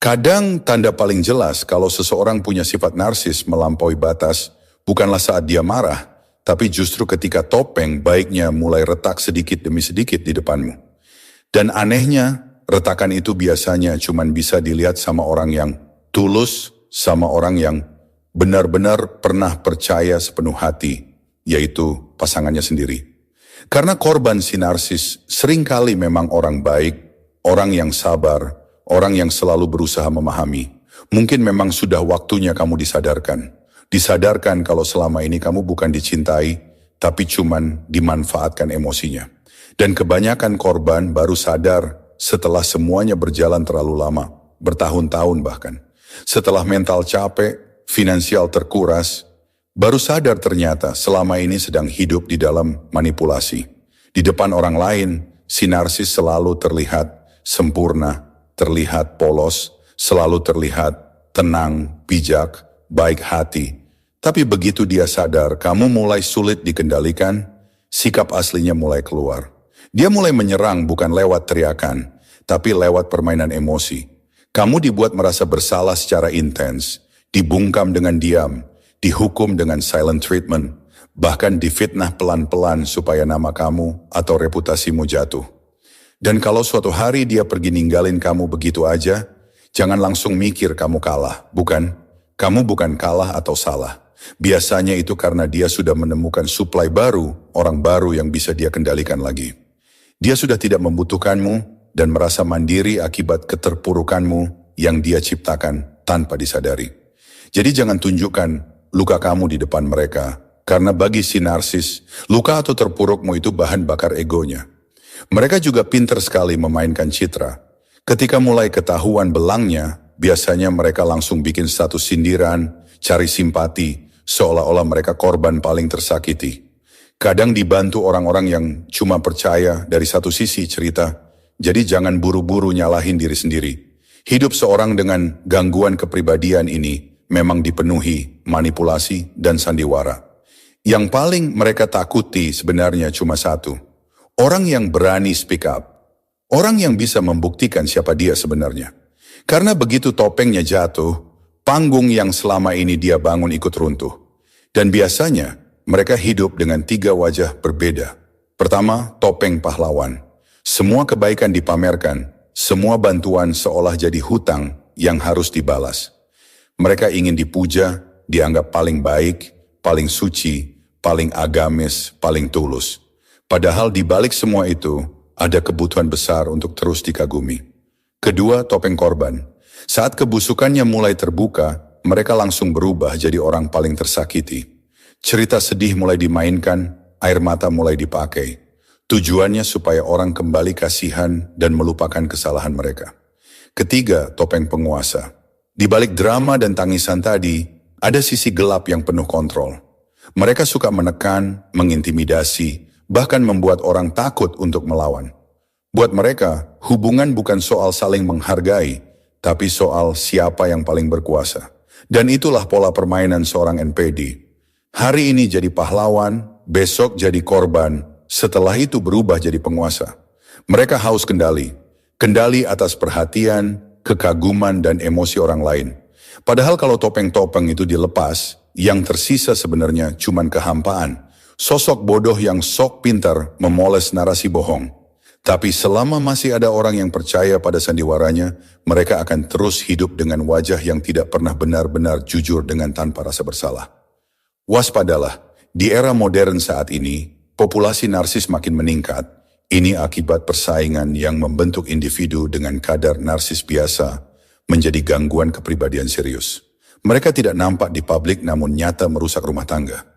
Kadang tanda paling jelas kalau seseorang punya sifat narsis melampaui batas bukanlah saat dia marah, tapi justru ketika topeng baiknya mulai retak sedikit demi sedikit di depanmu. Dan anehnya, retakan itu biasanya cuma bisa dilihat sama orang yang tulus, sama orang yang benar-benar pernah percaya sepenuh hati, yaitu pasangannya sendiri. Karena korban si narsis seringkali memang orang baik, orang yang sabar, orang yang selalu berusaha memahami. Mungkin memang sudah waktunya kamu disadarkan. Disadarkan kalau selama ini kamu bukan dicintai, tapi cuman dimanfaatkan emosinya. Dan kebanyakan korban baru sadar setelah semuanya berjalan terlalu lama, bertahun-tahun bahkan. Setelah mental capek, finansial terkuras, baru sadar ternyata selama ini sedang hidup di dalam manipulasi. Di depan orang lain, si narsis selalu terlihat sempurna, terlihat polos, selalu terlihat tenang, bijak, baik hati. Tapi begitu dia sadar kamu mulai sulit dikendalikan, sikap aslinya mulai keluar. Dia mulai menyerang bukan lewat teriakan, tapi lewat permainan emosi. Kamu dibuat merasa bersalah secara intens, dibungkam dengan diam, dihukum dengan silent treatment, bahkan difitnah pelan-pelan supaya nama kamu atau reputasimu jatuh. Dan kalau suatu hari dia pergi ninggalin kamu begitu aja, jangan langsung mikir kamu kalah, bukan? Kamu bukan kalah atau salah. Biasanya itu karena dia sudah menemukan suplai baru, orang baru yang bisa dia kendalikan lagi. Dia sudah tidak membutuhkanmu dan merasa mandiri akibat keterpurukanmu yang dia ciptakan tanpa disadari. Jadi jangan tunjukkan luka kamu di depan mereka, karena bagi si narsis, luka atau terpurukmu itu bahan bakar egonya. Mereka juga pintar sekali memainkan citra. Ketika mulai ketahuan belangnya, biasanya mereka langsung bikin status sindiran, cari simpati, seolah-olah mereka korban paling tersakiti. Kadang dibantu orang-orang yang cuma percaya dari satu sisi cerita, jadi jangan buru-buru nyalahin diri sendiri. Hidup seorang dengan gangguan kepribadian ini memang dipenuhi manipulasi dan sandiwara. Yang paling mereka takuti sebenarnya cuma satu, orang yang berani speak up, orang yang bisa membuktikan siapa dia sebenarnya. Karena begitu topengnya jatuh, panggung yang selama ini dia bangun ikut runtuh. Dan biasanya, mereka hidup dengan 3 wajah berbeda. Pertama, topeng pahlawan. Semua kebaikan dipamerkan, semua bantuan seolah jadi hutang yang harus dibalas. Mereka ingin dipuja, dianggap paling baik, paling suci, paling agamis, paling tulus. Padahal di balik semua itu, ada kebutuhan besar untuk terus dikagumi. Kedua, topeng korban. Saat kebusukannya mulai terbuka, mereka langsung berubah jadi orang paling tersakiti. Cerita sedih mulai dimainkan, air mata mulai dipakai. Tujuannya supaya orang kembali kasihan dan melupakan kesalahan mereka. Ketiga, topeng penguasa. Di balik drama dan tangisan tadi, ada sisi gelap yang penuh kontrol. Mereka suka menekan, mengintimidasi, bahkan membuat orang takut untuk melawan. Buat mereka, hubungan bukan soal saling menghargai, tapi soal siapa yang paling berkuasa. Dan itulah pola permainan seorang NPD. Hari ini jadi pahlawan, besok jadi korban, setelah itu berubah jadi penguasa. Mereka haus kendali. Kendali atas perhatian, kekaguman, dan emosi orang lain. Padahal kalau topeng-topeng itu dilepas, yang tersisa sebenarnya cuman kehampaan. Sosok bodoh yang sok pintar memoles narasi bohong. Tapi selama masih ada orang yang percaya pada sandiwaranya, mereka akan terus hidup dengan wajah yang tidak pernah benar-benar jujur dengan tanpa rasa bersalah. Waspadalah, di era modern saat ini, populasi narsis makin meningkat. Ini akibat persaingan yang membentuk individu dengan kadar narsis biasa menjadi gangguan kepribadian serius. Mereka tidak nampak di publik namun nyata merusak rumah tangga.